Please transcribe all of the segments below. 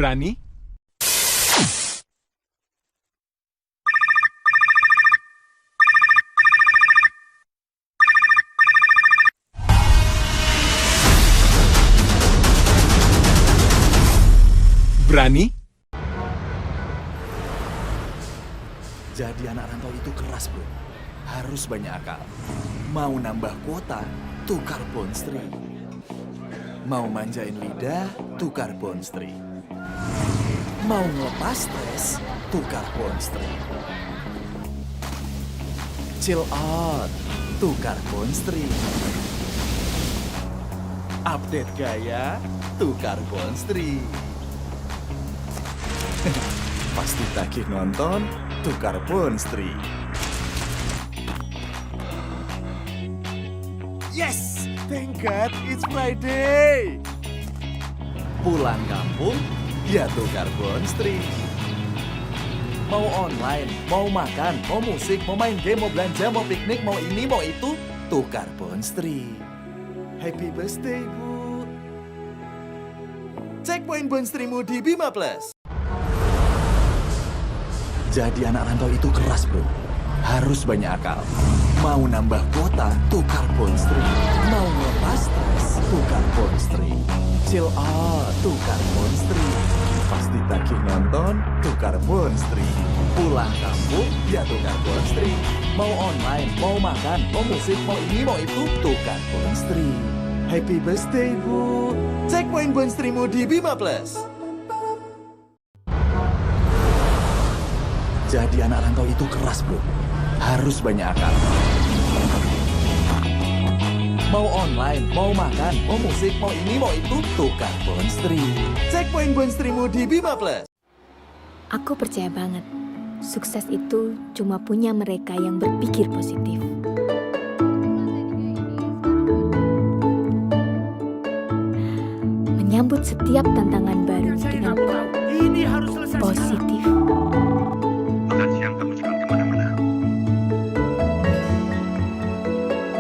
Berani? Berani? Jadi anak rantau itu keras, bro. Harus banyak akal. Mau nambah kuota, tukar bonstri. Mau manjain lidah, tukar bonstri. Mau ngelepas stres, tukar bonstri. Chill out, tukar bonstri. Update gaya, tukar bonstri. Pasti tagih nonton, tukar bonstri. Yes! Thank God it's Friday! Pulang kampung, ya tukar bonstri. Mau online, mau makan, mau musik, mau main game, mau belanja, mau piknik, mau ini, mau itu, tukar bonstri. Happy birthday, Bu! Cek poin bonstrimu di Bima Plus. Jadi anak rantau itu keras, bro. Harus banyak akal. Mau nambah kuota, tukar bonstri. Mau ngelepas stres, tukar bonstri. Chill out, tukar bonstri. Pasti tagih nonton, tukar bonstri. Pulang kampung, ya tukar bonstri. Mau online, mau makan, mau musik, mau ini, mau itu, tukar bonstri. Happy birthday, Bu! Cek poin bonstrimu di Bima Plus. Jadi anak rantau itu keras, bro. Harus banyak akal. Mau online, mau makan, mau musik, mau ini, mau itu, tukar bonstri. Cek poin bonstrimu di Bima Plus. Aku percaya banget, sukses itu cuma punya mereka yang berpikir positif. Menyambut setiap tantangan baru dengan positif. Makan siang kamu jangan kemana-mana.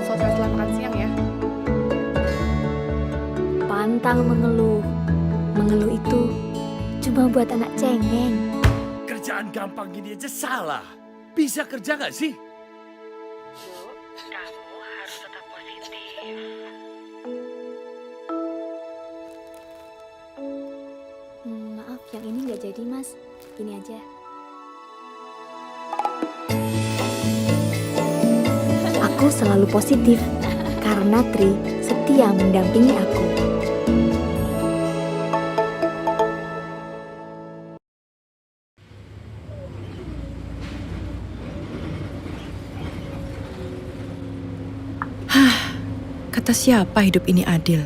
Sukses setelah makan siang ya. Pantang mengeluh. Mengeluh itu cuma buat anak cengeng. Kerjaan gampang gini aja salah. Bisa kerja nggak sih? Kamu harus tetap positif. Maaf, yang ini nggak jadi, Mas. Ini aja. Aku selalu positif karena Tri setia mendampingi aku. Kata siapa hidup ini adil?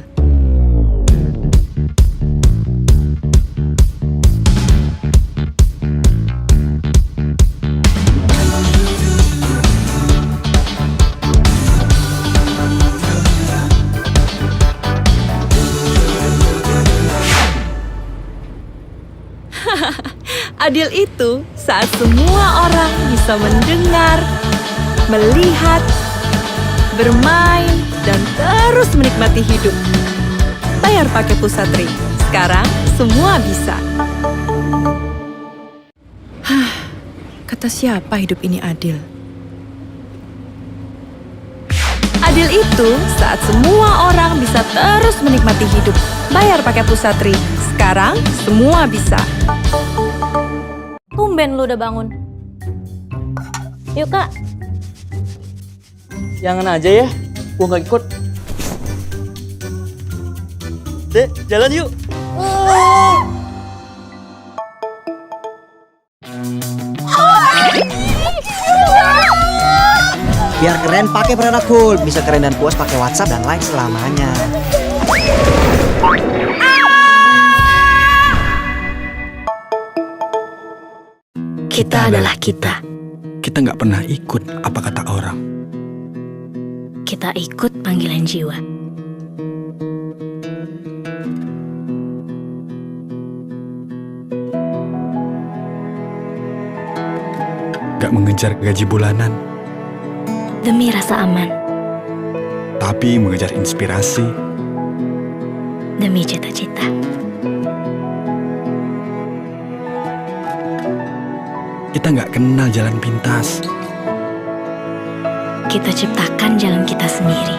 Adil itu saat semua orang bisa mendengar, melihat, bermain, dan terus menikmati hidup. Bayar pakai Pusatri. Sekarang semua bisa. Kata siapa hidup ini adil? Adil itu saat semua orang bisa terus menikmati hidup. Bayar pakai Pusatri. Sekarang semua bisa. Tumben lu udah bangun. Yuk, Kak. Jangan aja ya, gua nggak ikut. Dek, jalan yuk. Biar keren pakai produk cool, bisa keren dan puas pakai WhatsApp dan Line selamanya. Kita adalah kita. Kita nggak pernah ikut apa kata orang. Kita ikut panggilan jiwa. Gak mengejar gaji bulanan, Demi rasa aman. tapi mengejar inspirasi. Demi cita-cita. Kita nggak kenal jalan pintas. Kita ciptakan jalan kita sendiri.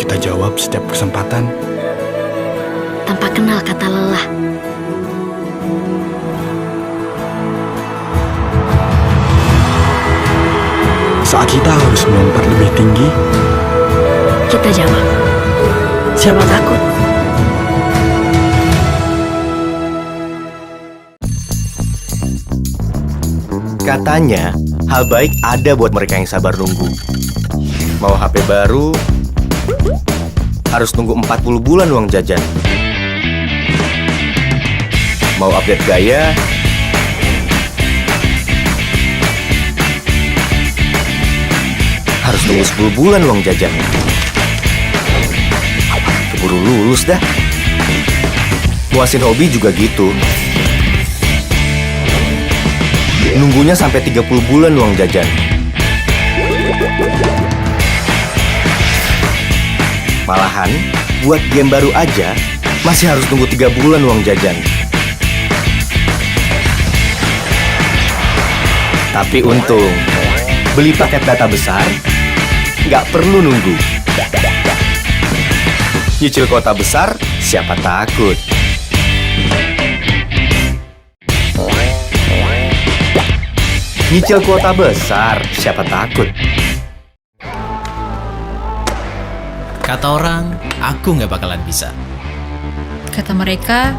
Kita jawab setiap kesempatan. Tanpa kenal kata lelah. Saat kita harus melompat lebih tinggi, Kita jawab. Siapa takut? Katanya, hal baik ada buat mereka yang sabar nunggu. Mau HP baru, harus nunggu 40 bulan uang jajan. Mau update gaya, harus tunggu 10 bulan uang jajan. Keburu lulus dah. Muasin hobi juga gitu. Nunggunya sampai 30 bulan uang jajan. Malahan, buat game baru aja, masih harus tunggu 3 bulan uang jajan. Tapi untung, beli paket data besar, nggak perlu nunggu. Nyicil kota besar, siapa takut? Nyicil kuota besar, siapa takut? Kata orang, aku nggak bakalan bisa. Kata mereka,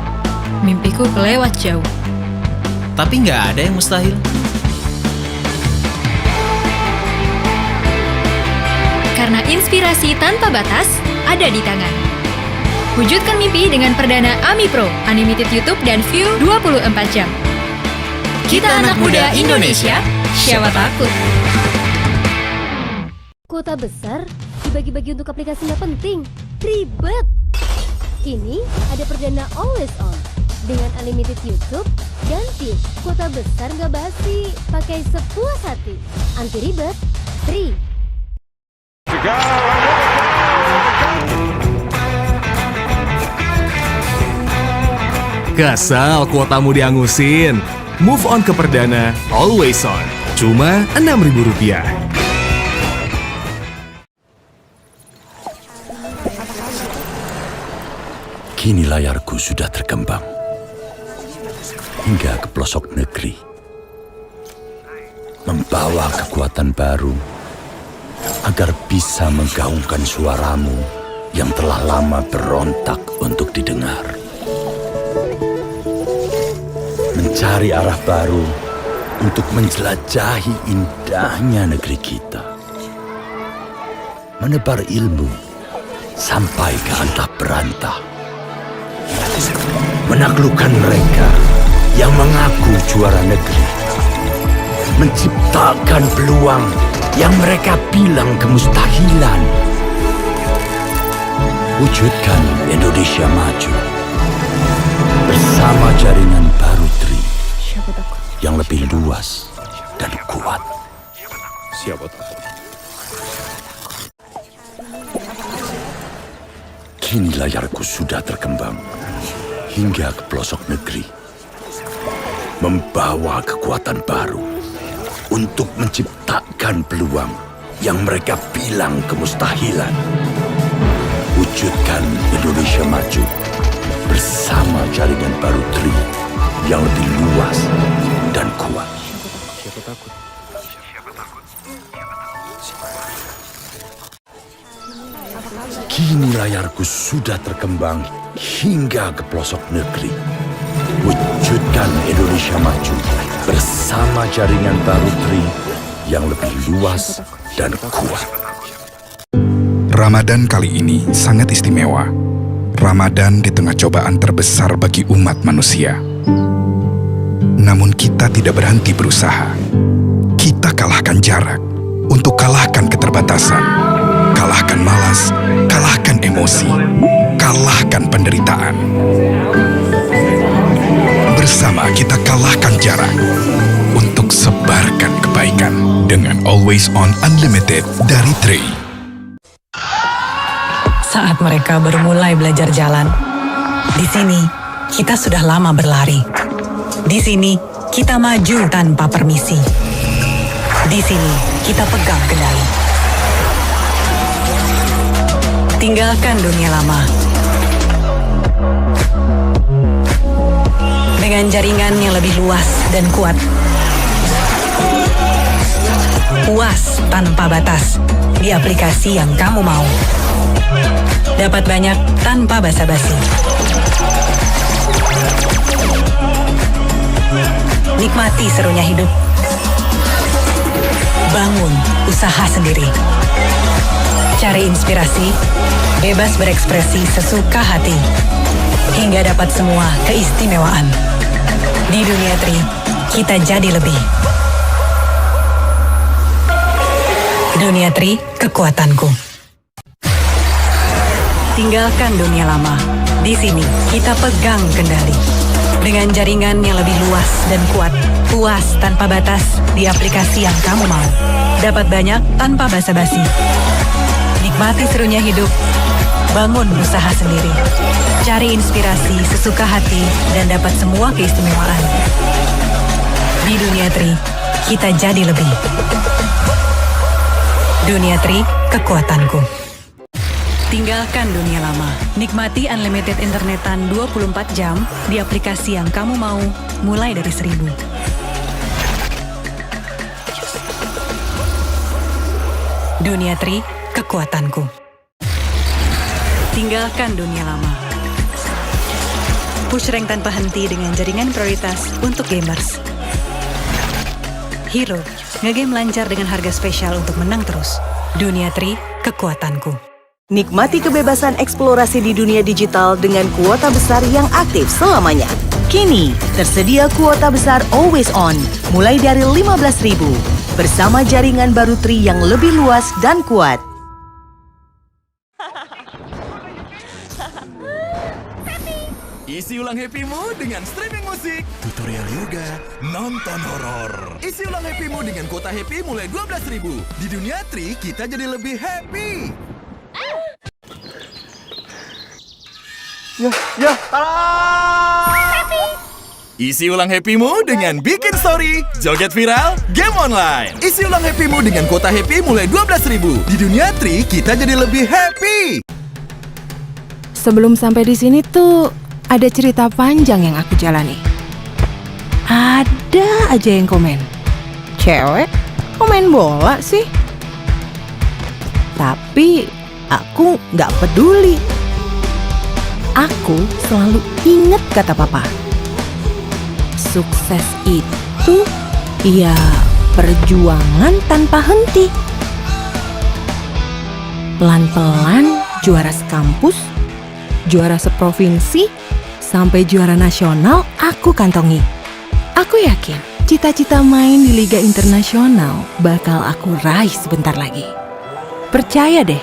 mimpiku kelewat jauh. Tapi nggak ada yang mustahil. Karena inspirasi tanpa batas ada di tangan. Wujudkan mimpi dengan perdana AMI Pro, Unlimited YouTube dan View 24 jam. Kita anak muda Indonesia, siapa takut? Kuota besar dibagi-bagi untuk aplikasi nggak penting. Ribet. Ini ada perdana Always On. Dengan Unlimited YouTube dan View. Kuota besar nggak basi. Pakai sepuas hati. Anti ribet. Free. Kasal kuotamu diangusin. Move on ke perdana Always On. Cuma Rp6.000. Kini layarku sudah terkembang hingga ke pelosok negeri, membawa kekuatan baru agar bisa menggaungkan suaramu yang telah lama berontak untuk didengar. Mencari arah baru untuk menjelajahi indahnya negeri kita. Menebar ilmu sampai ke antah berantah. Menaklukkan mereka yang mengaku juara negeri. Menciptakan peluang yang mereka bilang kemustahilan. Wujudkan Indonesia maju bersama jaringan baru Tri yang lebih luas dan kuat. Siapa takut? Kini layarku sudah terkembang hingga ke pelosok negeri, membawa kekuatan baru untuk menciptakan peluang yang mereka bilang kemustahilan. Wujudkan Indonesia maju bersama jaringan baru Tri yang lebih luas dan kuat. Siapa takut? Kini layarku sudah terkembang hingga ke pelosok negeri. Wujudkan Indonesia maju bersama jaringan baru Tri yang lebih luas dan kuat. Ramadan kali ini sangat istimewa. Ramadan di tengah cobaan terbesar bagi umat manusia. Namun kita tidak berhenti berusaha. Kita kalahkan jarak untuk kalahkan keterbatasan. Kalahkan malas, kalahkan emosi, kalahkan penderitaan. Bersama kita kalahkan jarak untuk sebarkan kebaikan dengan Always On Unlimited dari Tree. Saat mereka baru mulai belajar jalan, di sini kita sudah lama berlari. Di sini kita maju tanpa permisi. Di sini kita pegang kendali. Tinggalkan dunia lama. Dengan jaringan yang lebih luas dan kuat. Puas tanpa batas di aplikasi yang kamu mau. Dapat banyak tanpa basa-basi. Nikmati serunya hidup. Bangun usaha sendiri. Cari inspirasi, bebas berekspresi sesuka hati. Hingga dapat semua keistimewaan. Di dunia Tri, kita jadi lebih. Dunia Tri, kekuatanku. Tinggalkan dunia lama. Di sini, kita pegang kendali. Dengan jaringan yang lebih luas dan kuat. Puas tanpa batas di aplikasi yang kamu mau. Dapat banyak tanpa basa-basi. Nikmati serunya hidup. Bangun usaha sendiri. Cari inspirasi sesuka hati dan dapat semua keistimewaan. Di dunia Tri, kita jadi lebih. Dunia Tri, kekuatanku. Tinggalkan dunia lama. Nikmati unlimited internetan 24 jam di aplikasi yang kamu mau, mulai dari 1.000. Dunia Tri, kekuatanku. Tinggalkan dunia lama. Push rank tanpa henti dengan jaringan prioritas untuk gamers. Hero, ngegame lancar dengan harga spesial untuk menang terus. Dunia Tri, kekuatanku. Nikmati kebebasan eksplorasi di dunia digital dengan kuota besar yang aktif selamanya. Kini, tersedia kuota besar Always On, mulai dari 15.000, bersama jaringan baru Tri yang lebih luas dan kuat. Isi ulang happymu dengan streaming musik, tutorial yoga, nonton horor. Isi ulang happymu dengan kuota happy mulai 12.000. Di dunia Tri, kita jadi lebih happy. Isi ulang happymu dengan bikin story, joget viral, game online. Isi ulang happymu dengan kuota happy mulai 12.000. Di dunia Tri, kita jadi lebih happy. Sebelum sampai di sini tuh ada cerita panjang yang aku jalani. Ada aja yang komen, cewek kok main bola sih? Tapi aku nggak peduli. Aku selalu ingat kata papa. Sukses itu ya perjuangan tanpa henti. Pelan-pelan juara sekampus, juara seprovinsi, sampai juara nasional aku kantongi. Aku yakin cita-cita main di Liga Internasional bakal aku raih sebentar lagi. Percaya deh,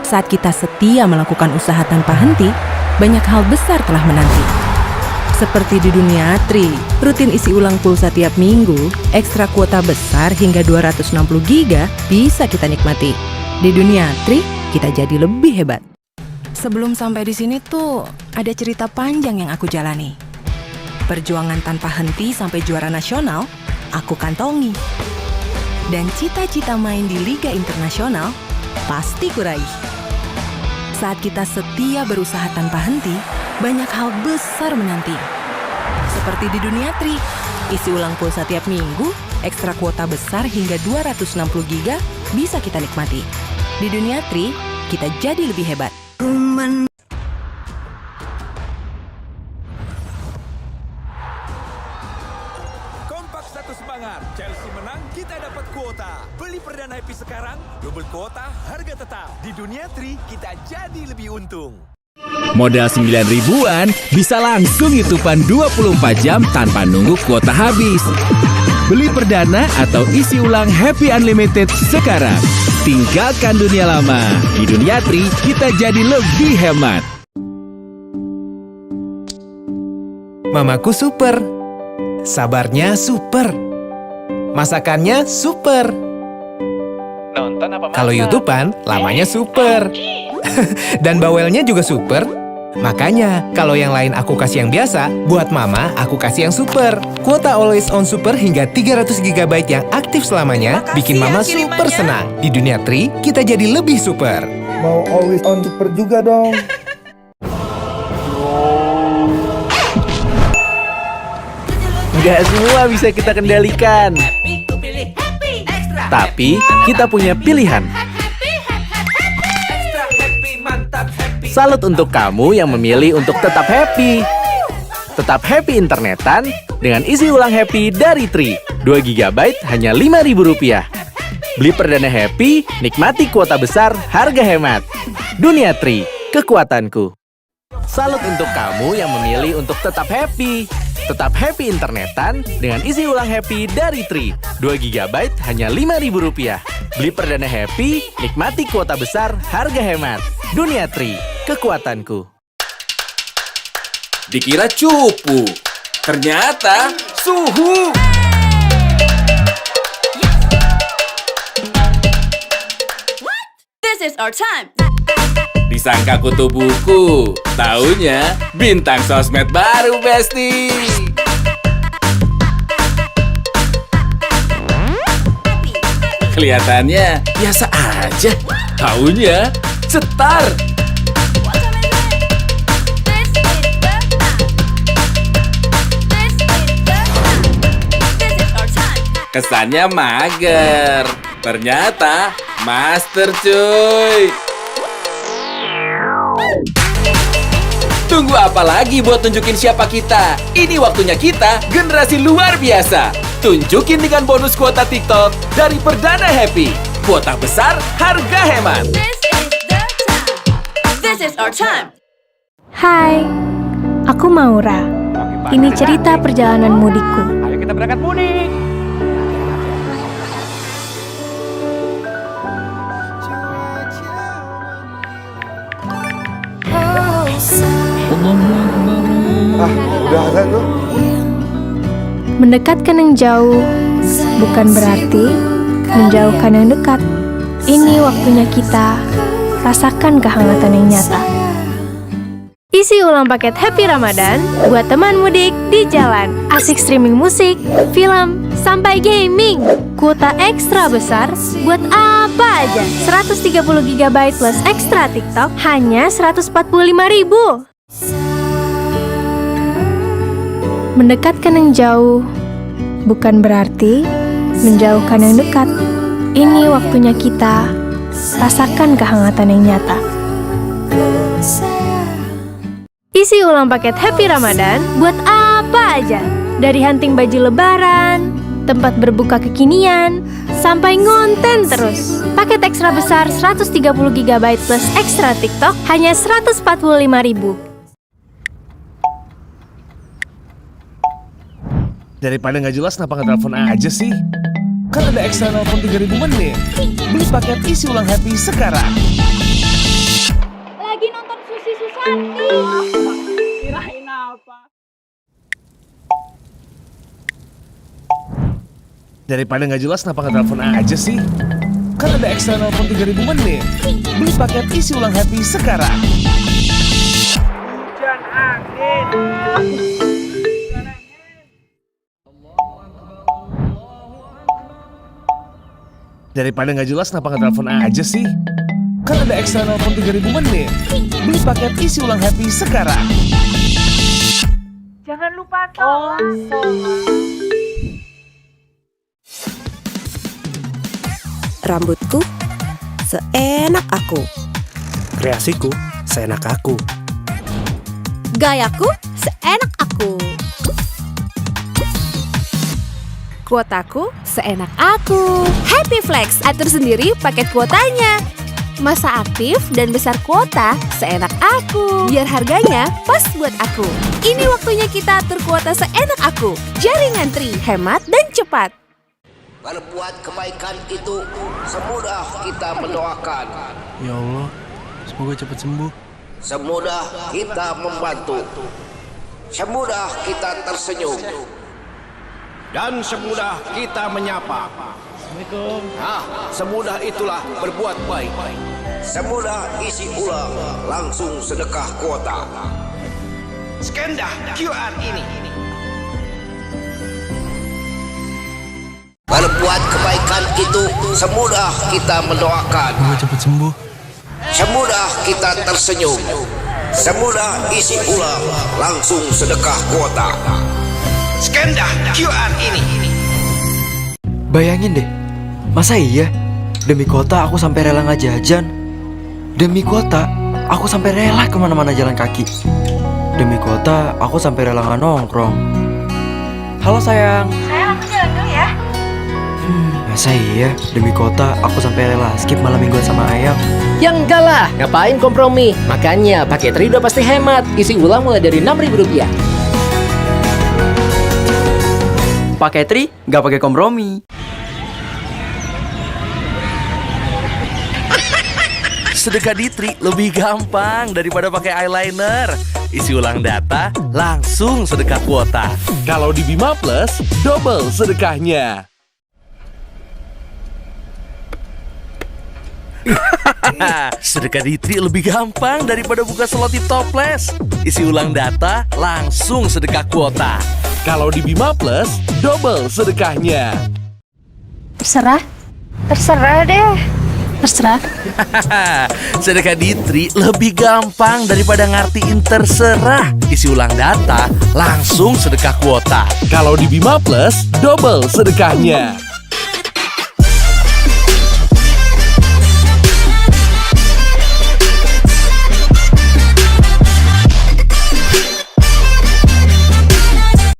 saat kita setia melakukan usaha tanpa henti, banyak hal besar telah menanti. Seperti di dunia Tri, rutin isi ulang pulsa tiap minggu, ekstra kuota besar hingga 260 GB bisa kita nikmati. Di dunia Tri, kita jadi lebih hebat. Sebelum sampai di sini tuh ada cerita panjang yang aku jalani. Perjuangan tanpa henti sampai juara nasional, aku kantongi. Dan cita-cita main di Liga Internasional, pasti kuraih. Saat kita setia berusaha tanpa henti, banyak hal besar menanti. Seperti di dunia Tri, isi ulang pulsa tiap minggu, ekstra kuota besar hingga 260 GB bisa kita nikmati. Di dunia Tri, kita jadi lebih hebat. Kompak satu semangat, Chelsea menang, kita dapat kuota. Beli perdana happy sekarang, Double kuota, harga tetap. Di Dunia Tri, kita jadi lebih untung. Modal 9 ribuan bisa langsung YouTubean 24 jam tanpa nunggu kuota habis. Beli perdana atau isi ulang Happy Unlimited sekarang. Tinggalkan dunia lama. Di Dunia Tri, kita jadi lebih hemat. Mamaku super. Sabarnya super. Masakannya super. Kalau YouTubean, lamanya super. Dan bawelnya juga super. Makanya, kalau yang lain aku kasih yang biasa, buat mama aku kasih yang super. Kuota Always On Super hingga 300 GB yang aktif selamanya bikin mama super senang. Di Dunia Tri, kita jadi lebih super. Mau Always On Super juga dong. Nggak semua bisa kita kendalikan. Tapi, kita punya pilihan. Salut untuk kamu yang memilih untuk tetap happy. Tetap happy internetan dengan isi ulang happy dari Tri. 2 GB hanya Rp5.000. Beli perdana happy, nikmati kuota besar, harga hemat. Dunia Tri, kekuatanku. Salut untuk kamu yang memilih untuk tetap happy. Tetap happy internetan dengan isi ulang happy dari Tri. 2 GB hanya Rp5.000. Beli perdana happy, nikmati kuota besar, harga hemat. Dunia Tri, kekuatanku. Dikira cupu, ternyata suhu. This is our time. Disangka kutu buku, taunya bintang sosmed baru, Besti. Kelihatannya biasa aja, taunya cetar. Kesannya mager, ternyata master cuy. Tunggu apa lagi buat tunjukin siapa kita? Ini waktunya kita, generasi luar biasa. Tunjukin dengan bonus kuota TikTok dari Perdana Happy. Kuota besar, harga hemat. This is our time. Hai, aku Maura. Ini cerita perjalanan mudikku. Ayo kita berangkat mudik. Udah ada tuh. Mendekatkan yang jauh bukan berarti menjauhkan yang dekat. Ini waktunya kita rasakan kehangatan yang nyata. Isi ulang paket Happy Ramadan buat teman mudik di jalan. Asik streaming musik, film, sampai gaming. Kuota ekstra besar buat apa aja. 130 GB plus ekstra TikTok hanya Rp145.000. Mendekatkan yang jauh bukan berarti menjauhkan yang dekat. Ini waktunya kita rasakan kehangatan yang nyata. Isi ulang paket Happy Ramadan buat apa aja. Dari hunting baju lebaran, tempat berbuka kekinian, sampai ngonten terus. Paket ekstra besar 130 GB plus ekstra TikTok hanya Rp145.000. Daripada nggak jelas, kenapa nggak telepon aja sih? Kan ada ekstra nelpon 3.000 menit. Beli paket isi ulang happy sekarang. Lagi nonton Susi Susanti. Kirain apa? Daripada nggak jelas, kenapa nggak telepon aja sih? Kan ada ekstra nelpon 3.000 menit. Beli paket isi ulang happy sekarang. Hujan angin. Daripada nggak jelas, kenapa nggak telepon aja sih? Kan ada ekstra nelpon 3.000 menit. Beli paket isi ulang happy sekarang. Jangan lupa sholat. Rambutku seenak aku. Kreasiku seenak aku. Gayaku seenak aku. Kuotaku seenak aku. Happy Flex, atur sendiri paket kuotanya. Masa aktif dan besar kuota seenak aku. Biar harganya pas buat aku. Ini waktunya kita atur kuota seenak aku. Jaringan Tri, hemat dan cepat. Berbuat kebaikan itu semudah kita mendoakan. Ya Allah, semoga cepat sembuh. Semudah kita membantu. Semudah kita tersenyum. Dan semudah kita menyapa. Assalamualaikum. Semudah itulah berbuat baik. Semudah isi ulang, langsung sedekah kuota. Scan dah QR ini. Berbuat kebaikan itu semudah kita mendoakan. Semoga cepat sembuh. Semudah kita tersenyum. Semudah isi ulang, langsung sedekah kuota. Scan dah QR ini. Bayangin deh, masa iya? Demi kuota aku sampai rela nggak jajan. Demi kuota aku sampai rela kemana-mana jalan kaki. Demi kuota aku sampai rela nggak nongkrong. Halo sayang. Sayang, aku jalan dulu ya. Masa iya? Demi kuota aku sampai rela skip malam mingguan sama ayang. Ya enggak lah, ngapain kompromi? Makanya pakai Tri udah pasti hemat. Isi ulang mulai dari Rp6.000. Pakai Tri, nggak pakai kompromi. Sedekah di Tri lebih gampang daripada pakai eyeliner. Isi ulang data, langsung sedekah kuota. Kalau di Bima Plus, double sedekahnya. Sedekah di Tri lebih gampang daripada buka slot di toples. Isi ulang data, langsung sedekah kuota. Kalau di Bima Plus, double sedekahnya. Terserah. Terserah deh. Terserah. Sedekah di Tri lebih gampang daripada ngartiin terserah. Isi ulang data, langsung sedekah kuota. Kalau di Bima Plus, double sedekahnya.